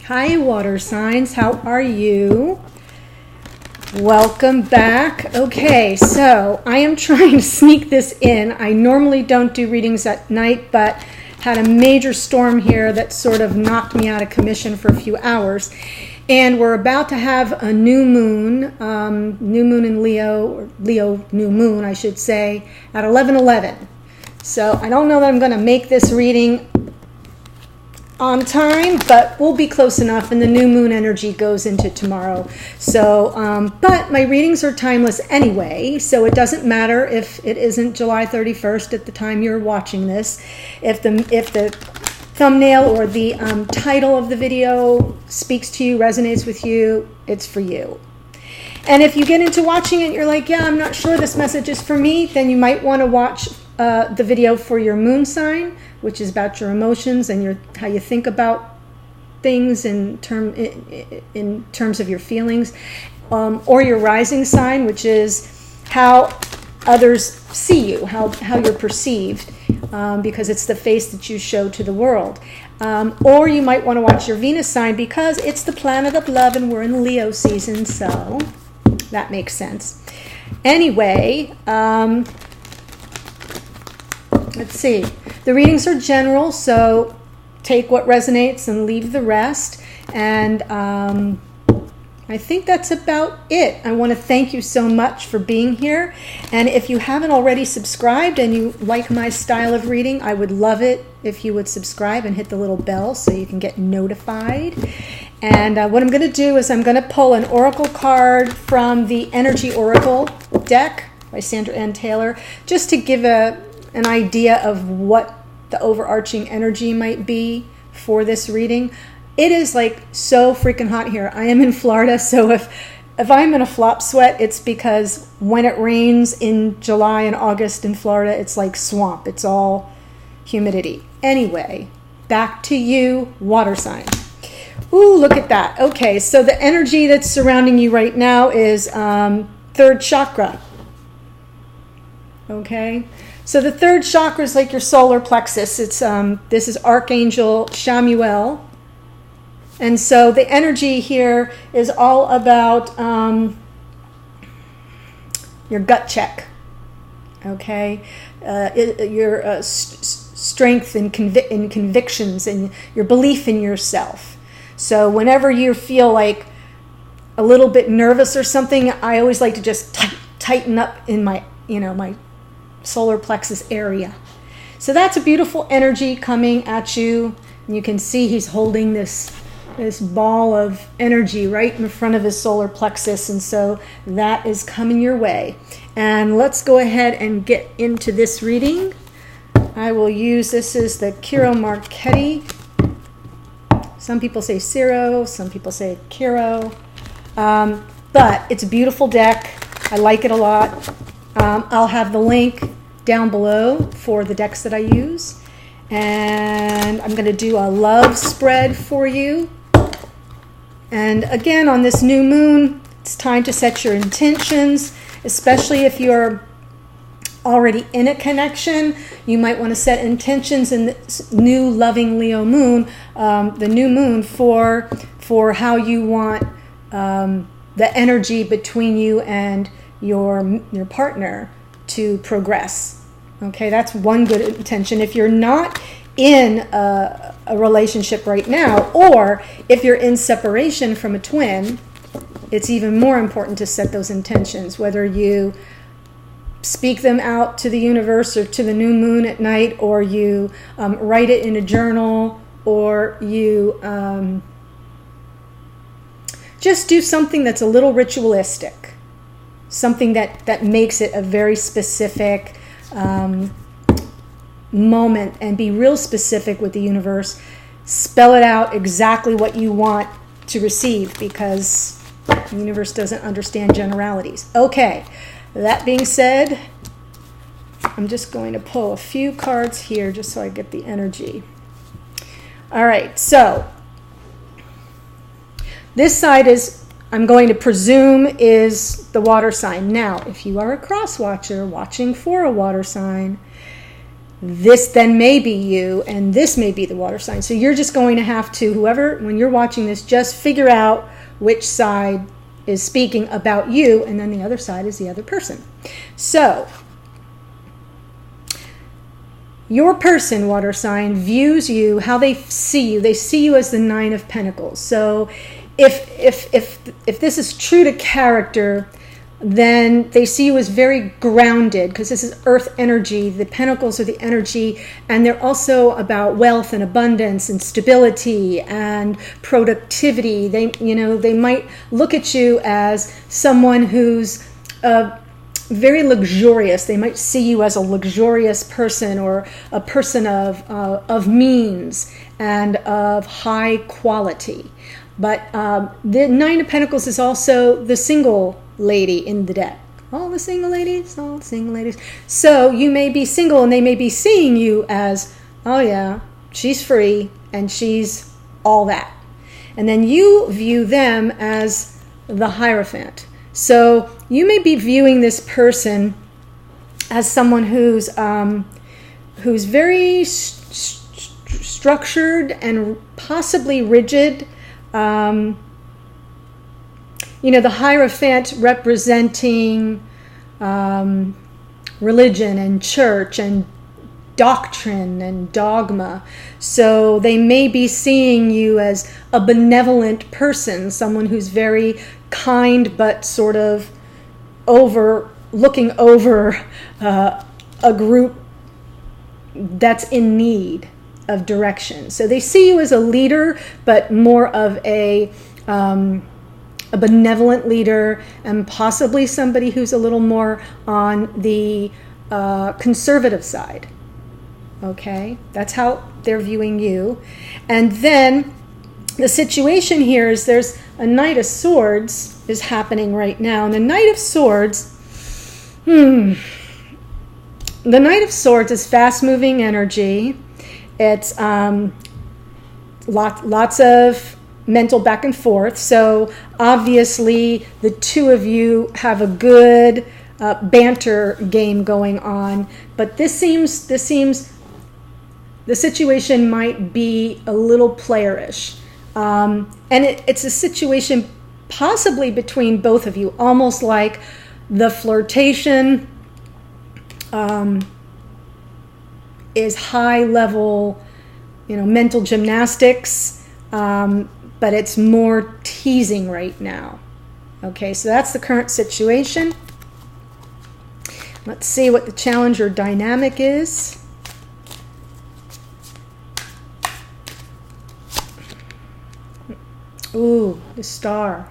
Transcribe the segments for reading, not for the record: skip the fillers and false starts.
Hi, water signs. How are you? Welcome back. Okay, so I am trying to sneak this in. I normally don't do readings at night, but had a major storm here that sort of knocked me out of commission for a few hours. And we're about to have a new moon in Leo, or Leo new moon, I should say, at 11:11. So I don't know that I'm going to make this reading on time, but we'll be close enough, and the new moon energy goes into tomorrow. So, but my readings are timeless anyway, so it doesn't matter if it isn't July 31st at the time you're watching this. If the thumbnail or the title of the video speaks to you, resonates with you, it's for you. And if you get into watching it, you're like, yeah, I'm not sure this message is for me, then you might want to watch the video for your moon sign, which is about your emotions and how you think about things in terms of your feelings, or your rising sign, which is how others see you, how you're perceived, because it's the face that you show to the world. Or you might want to watch your Venus sign because it's the planet of love and we're in Leo season, so that makes sense. Anyway, let's see. The readings are general, so take what resonates and leave the rest. And I think that's about it. I want to thank you so much for being here. And if you haven't already subscribed and you like my style of reading, I would love it if you would subscribe and hit the little bell so you can get notified. And what I'm going to do is I'm going to pull an oracle card from the Energy Oracle deck by Sandra Ann Taylor, just to give an idea of what the overarching energy might be for this reading. It is like so freaking hot here. I am in Florida, so if I'm in a flop sweat, it's because when it rains in July and August in Florida, it's like swamp. It's all humidity. Anyway, back to you, water sign. Ooh, look at that. Okay, so the energy that's surrounding you right now is third chakra. Okay, so the third chakra is like your solar plexus. It's this is Archangel Chamuel. And so the energy here is all about your gut check, okay? Your strength and convictions and your belief in yourself. So whenever you feel like a little bit nervous or something, I always like to just tighten up in my solar plexus area. So that's a beautiful energy coming at you. And you can see he's holding this ball of energy right in front of his solar plexus, and so that is coming your way. And let's go ahead and get into this reading. I will use, this is the Kiro Marchetti. Some people say Ciro, some people say Kiro, but it's a beautiful deck. I like it a lot. I'll have the link down below for the decks that I use. And I'm going to do a love spread for you. And again, on this new moon, it's time to set your intentions, especially if you're already in a connection. You might want to set intentions in this new loving Leo moon, the new moon, for how you want the energy between you and your partner to progress. Okay, that's one good intention. If you're not in a relationship right now, or if you're in separation from a twin, it's even more important to set those intentions, whether you speak them out to the universe or to the new moon at night, or you write it in a journal, or you just do something that's a little ritualistic, something that makes it a very specific moment, and be real specific with the universe. Spell it out exactly what you want to receive, because the universe doesn't understand generalities. Okay, that being said, I'm just going to pull a few cards here just so I get the energy. All right, so this side is, I'm going to presume, is the water sign. Now, if you are a cross watcher watching for a water sign, this then may be you, and this may be the water sign. So you're just going to have to, whoever, when you're watching this, just figure out which side is speaking about you, and then the other side is the other person. So your person, water sign, views you, how they see you. They see you as the Nine of Pentacles. So if this is true to character, then they see you as very grounded, because this is earth energy. The pentacles are the energy, and they're also about wealth and abundance and stability and productivity. They might look at you as someone who's very luxurious. They might see you as a luxurious person, or a person of means and of high quality. But the Nine of Pentacles is also the single lady in the deck. All the single ladies. So you may be single, and they may be seeing you as, oh yeah, she's free and she's all that. And then you view them as the Hierophant. So you may be viewing this person as someone who's very structured and possibly rigid. The Hierophant representing religion and church and doctrine and dogma. So they may be seeing you as a benevolent person, someone who's very kind but sort of looking over a group that's in need of direction. So they see you as a leader, but more of a benevolent leader, and possibly somebody who's a little more on the conservative side. Okay, that's how they're viewing you. And then the situation here is there's a Knight of Swords is happening right now. And the Knight of Swords, the Knight of Swords is fast-moving energy. It's lots of mental back and forth. So obviously the two of you have a good banter game going on. But this seems the situation might be a little playerish. And it's a situation possibly between both of you, almost like the flirtation is high level, mental gymnastics, but it's more teasing right now. Okay, so that's the current situation. Let's see what the challenger dynamic is. Ooh, the Star.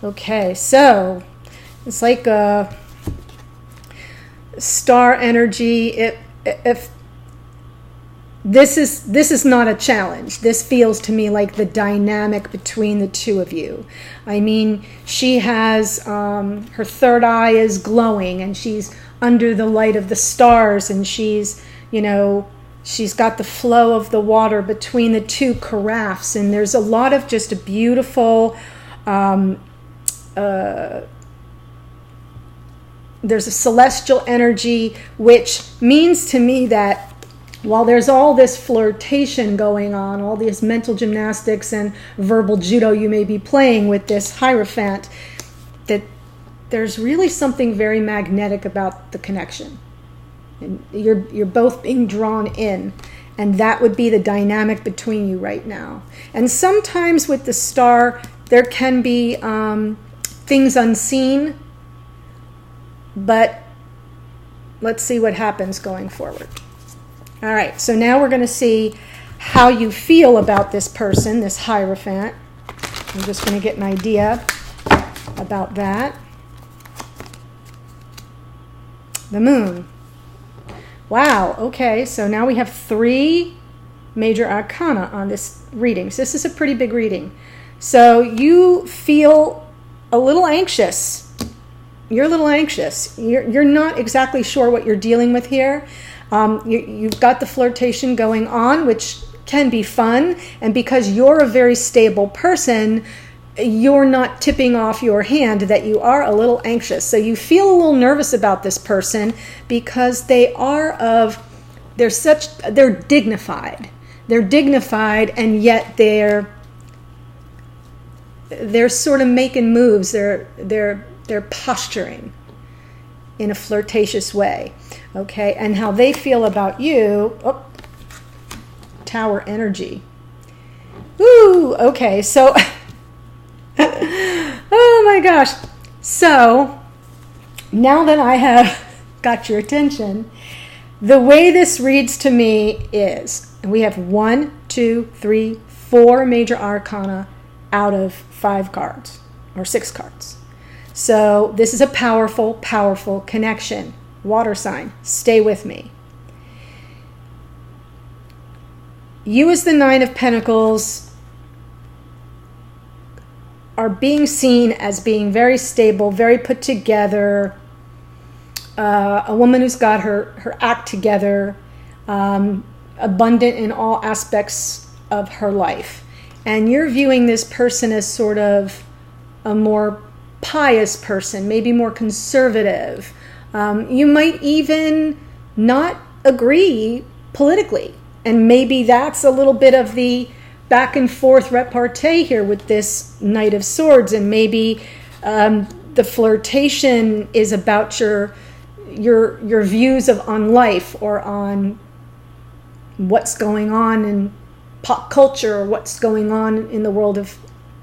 Okay, so it's like a star energy. If this is not a challenge. This feels to me like the dynamic between the two of you. I mean, she has her third eye is glowing, and she's under the light of the stars, and she's got the flow of the water between the two carafes, and there's a lot of just a beautiful, there's a celestial energy, which means to me that while there's all this flirtation going on, all this mental gymnastics and verbal judo you may be playing with this Hierophant, that there's really something very magnetic about the connection. And you're both being drawn in, and that would be the dynamic between you right now. And sometimes with the Star, there can be things unseen, but let's see what happens going forward. All right, so now we're going to see how you feel about this person, this Hierophant. I'm just going to get an idea about that. The Moon. Wow, okay, so now we have 3 major arcana on this reading. So this is a pretty big reading. So you feel a little anxious. You're a little anxious. You're not exactly sure what you're dealing with here. You've got the flirtation going on, which can be fun. And because you're a very stable person, you're not tipping off your hand that you are a little anxious. So you feel a little nervous about this person because they're dignified. They're dignified, and yet they're sort of making moves. They're posturing in a flirtatious way. Okay, and how they feel about you. Oh, Tower energy. Ooh, okay, so oh my gosh. So now that I have got your attention, the way this reads to me is, and we have 4 major arcana out of 5 cards or 6 cards. So this is a powerful, powerful connection. Water sign, stay with me. You as the 9 of Pentacles are being seen as being very stable, very put together, a woman who's got her act together, abundant in all aspects of her life. And you're viewing this person as sort of a more pious person, maybe more conservative. You might even not agree politically. And maybe that's a little bit of the back and forth repartee here with this Knight of Swords. And maybe the flirtation is about your views on life, or on what's going on in pop culture, or what's going on in the world of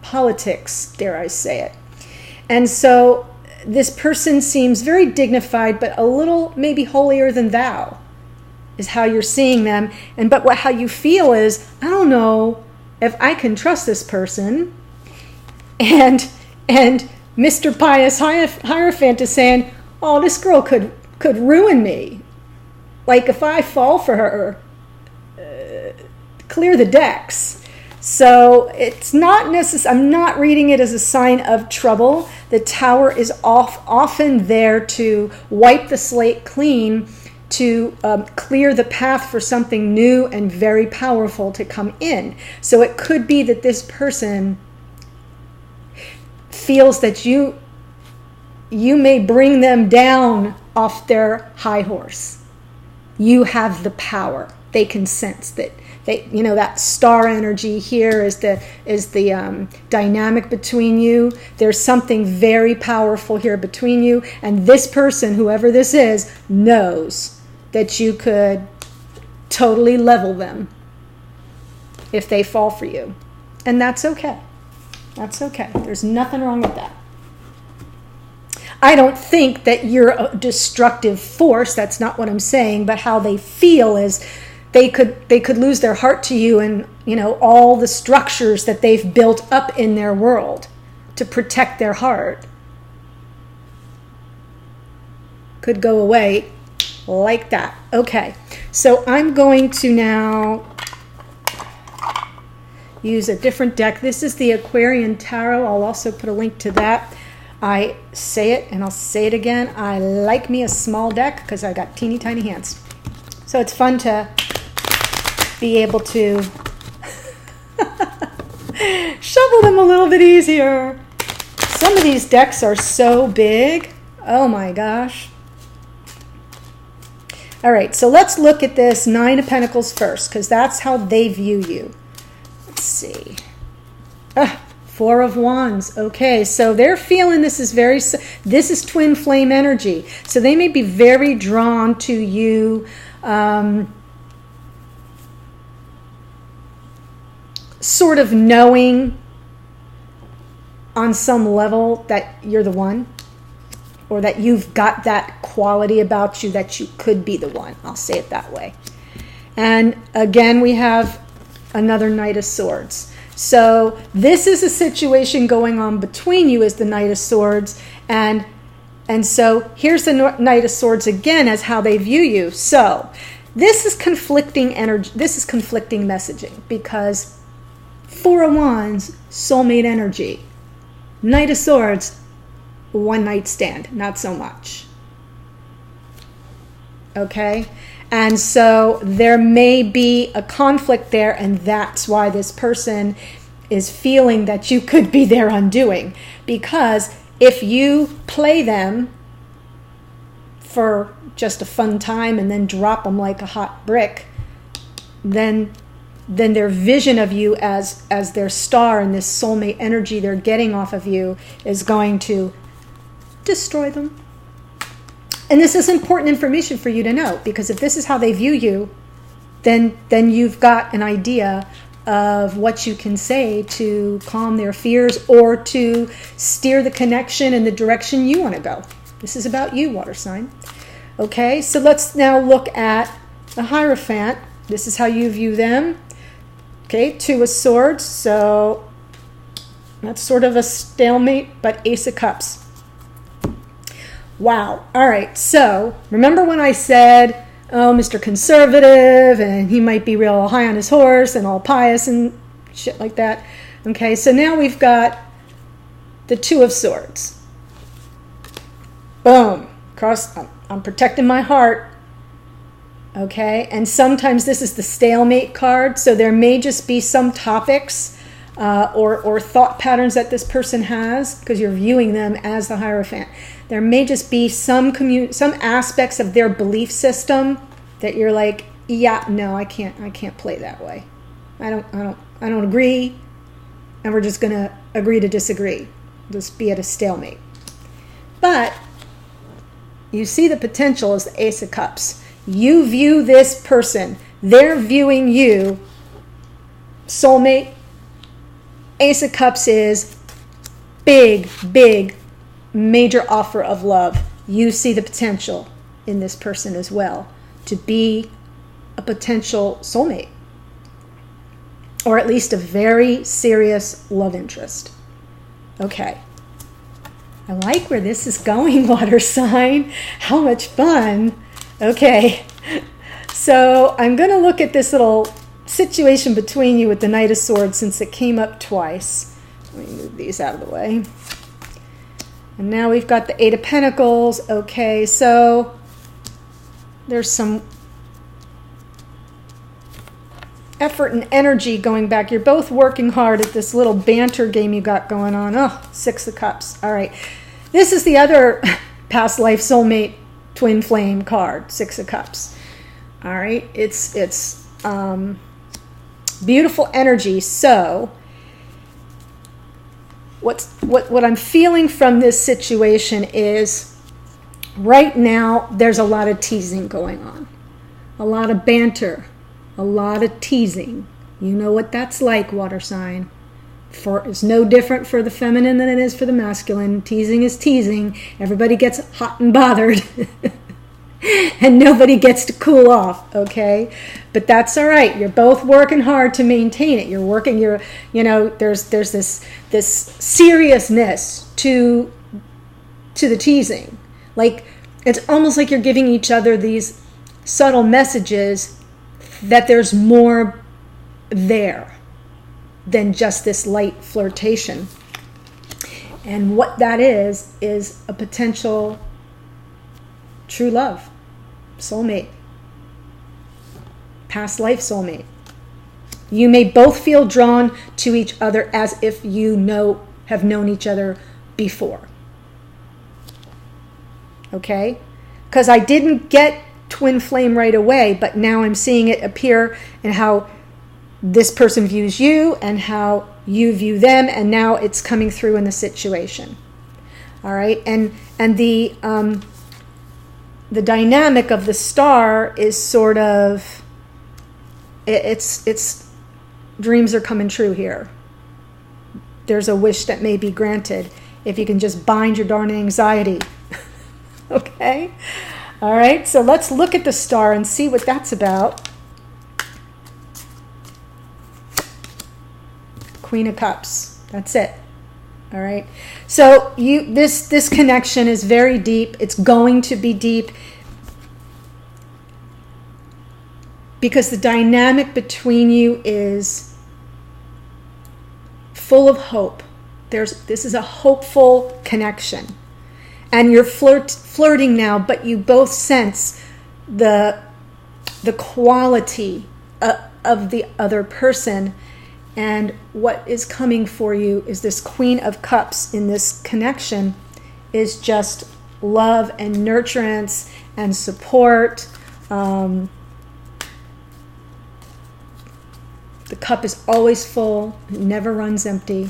politics, dare I say it. And so this person seems very dignified, but a little maybe holier than thou is how you're seeing them. And how you feel is, I don't know if I can trust this person. And Mr. Pious Hierophant is saying, oh, this girl could ruin me. Like, if I fall for her, clear the decks. So it's not necessary. I'm not reading it as a sign of trouble. The Tower is often there to wipe the slate clean, to clear the path for something new and very powerful to come in. So it could be that this person feels that you may bring them down off their high horse. You have the power. They can sense that. That star energy here is the dynamic between you. There's something very powerful here between you, and this person, whoever this is, knows that you could totally level them if they fall for you, and that's okay. That's okay. There's nothing wrong with that. I don't think that you're a destructive force. That's not what I'm saying. But how they feel is they could lose their heart to you, and all the structures that they've built up in their world to protect their heart could go away like that. Okay, so I'm going to now use a different deck. This is the Aquarian Tarot. I'll also put a link to that. I say it and I'll say it again. I like me a small deck because I got teeny tiny hands. So it's fun to be able to shovel them a little bit easier. Some of these decks are so big. Oh my gosh. All right, so let's look at this 9 of Pentacles first, because that's how they view you. Let's see. 4 of Wands. Okay, so they're feeling this is twin flame energy. So they may be very drawn to you. Sort of knowing on some level that you're the one, or that you've got that quality about you that you could be the one. I'll say it that way. And again, we have another Knight of Swords. So this is a situation going on between you as the Knight of Swords. And so here's the Knight of Swords again as how they view you. So this is conflicting energy. This is conflicting messaging, because 4 of Wands, soulmate energy. Knight of Swords, one night stand, not so much. Okay? And so there may be a conflict there, and that's why this person is feeling that you could be their undoing. Because if you play them for just a fun time and then drop them like a hot brick, then their vision of you as their star and this soulmate energy they're getting off of you is going to destroy them. And this is important information for you to know, because if this is how they view you, then you've got an idea of what you can say to calm their fears or to steer the connection in the direction you want to go. This is about you, water sign. Okay, so let's now look at the Hierophant. This is how you view them. Okay, 2 of Swords, so that's sort of a stalemate, but Ace of Cups. Wow. All right, so remember when I said, oh, Mr. Conservative, and he might be real high on his horse and all pious and shit like that. Okay, so now we've got the 2 of Swords. Boom. I'm protecting my heart. Okay, and sometimes this is the stalemate card, so there may just be some topics or thought patterns that this person has, because you're viewing them as the Hierophant. There may just be some aspects of their belief system that you're like, yeah, no, I can't play that way. I don't agree, and we're just gonna agree to disagree. Just be at a stalemate. But you see the potential as the Ace of Cups. You view this person, they're viewing you, soulmate. Ace of Cups is big, major offer of love. You see the potential in this person as well to be a potential soulmate, or at least a very serious love interest. Okay. I like where this is going, water sign. How much fun. Okay. So I'm going to look at this little situation between you with the Knight of Swords, since it came up twice. Let me move these out of the way. And now we've got the 8 of Pentacles. Okay, so there's some effort and energy going back. You're both working hard at this little banter game you got going on. Oh, 6 of Cups. All right. This is the other past life soulmate twin flame card, 6 of Cups. All right. It's beautiful energy. So what I'm feeling from this situation is right now there's a lot of teasing going on, a lot of banter, a lot of teasing. You know what that's like, water sign. It's no different for the feminine than it is for the masculine. Teasing is teasing. Everybody gets hot and bothered. And nobody gets to cool off, okay? But that's all right. You're both working hard to maintain it. There's this seriousness to the teasing. Like, it's almost like you're giving each other these subtle messages that there's more there than just this light flirtation. And what that is a potential true love, soulmate, past life soulmate. You may both feel drawn to each other as if you have known each other before. Okay? Because I didn't get twin flame right away, but now I'm seeing it appear in how this person views you and how you view them, and now it's coming through in the situation. All right? And the dynamic of the star is sort of, it's dreams are coming true here. There's a wish that may be granted if you can just bind your darn anxiety. Okay? All right, so let's look at the star and see what that's about. Queen of Cups. That's it. All right. So this connection is very deep. It's going to be deep because the dynamic between you is full of hope. This is a hopeful connection. And you're flirting now, but you both sense the quality of the other person, And what is coming for you is this Queen of Cups in this connection is just love and nurturance and support. The cup is always full, it never runs empty.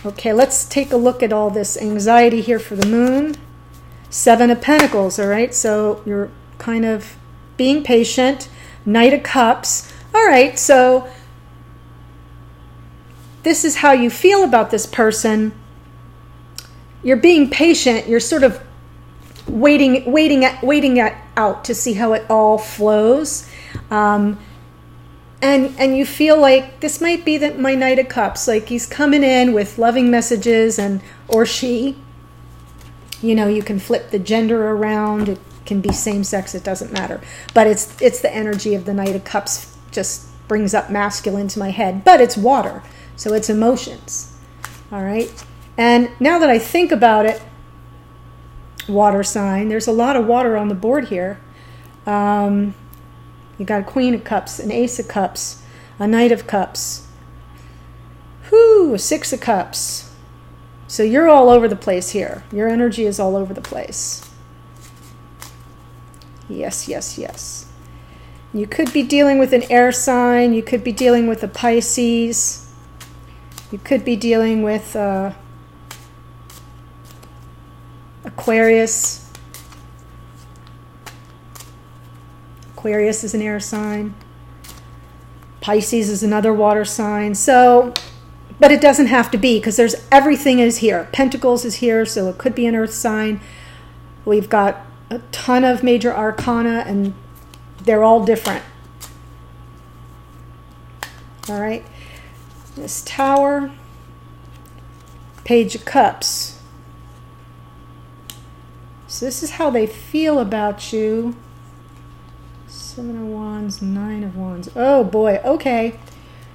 Okay, let's take a look at all this anxiety here for the moon. 7 of Pentacles, all right? So you're kind of being patient. Knight of Cups. All right, so this is how you feel about this person. You're being patient. You're sort of waiting out to see how it all flows. And you feel like this might be my Knight of Cups. Like he's coming in with loving messages, or she. You know, you can flip the gender around. It can be same sex. It doesn't matter. But it's the energy of the Knight of Cups. Just brings up masculine to my head. But it's water, so it's emotions. All right. And now that I think about it, water sign. There's a lot of water on the board here. You got a Queen of Cups, an Ace of Cups, a Knight of Cups, a 6 of Cups. So you're all over the place here. Your energy is all over the place. Yes, yes, yes. You could be dealing with an air sign. You could be dealing with a Pisces. You could be dealing with Aquarius. Aquarius is an air sign. Pisces is another water sign. So, but it doesn't have to be, because everything is here. Pentacles is here, so it could be an earth sign. We've got a ton of major arcana, and they're all different. All right. This Tower. Page of Cups. So this is how they feel about you. 7 of Wands, 9 of Wands. Oh boy, okay.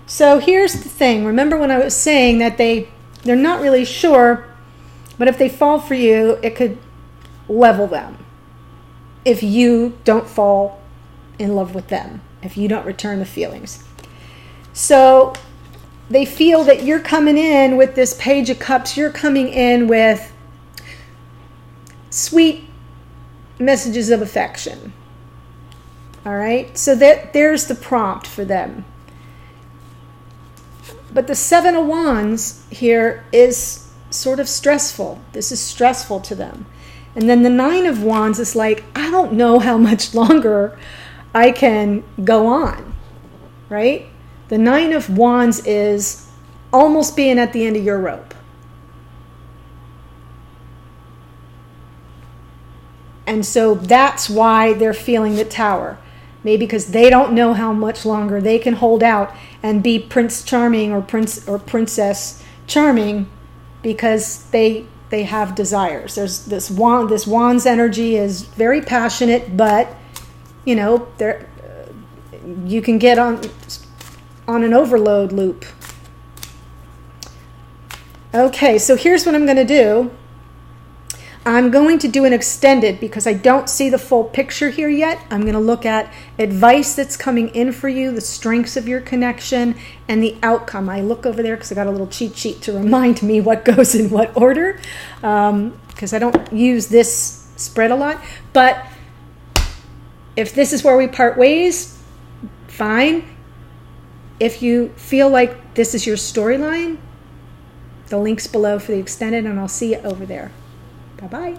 So here's the thing. Remember when I was saying that they're not really sure, but if they fall for you, it could level them. If you don't fall in love with them, if you don't return the feelings. So they feel that you're coming in with this Page of Cups. You're coming in with sweet messages of affection. All right, so there's the prompt for them. But the 7 of Wands here is sort of stressful. This is stressful to them. And then the 9 of Wands is like, I don't know how much longer I can go on, right? The 9 of Wands is almost being at the end of your rope. And so that's why they're feeling the Tower. Maybe because they don't know how much longer they can hold out and be Prince Charming or Princess Charming, because they have desires. There's this Wand's energy is very passionate, but you know, you can get on an overload loop. Okay, so here's what I'm going to do. I'm going to do an extended because I don't see the full picture here yet. I'm going to look at advice that's coming in for you, the strengths of your connection, and the outcome. I look over there because I got a little cheat sheet to remind me what goes in what order, because I don't use this spread a lot. But if this is where we part ways, fine. If you feel like this is your storyline, the link's below for the extended, and I'll see you over there. Bye-bye.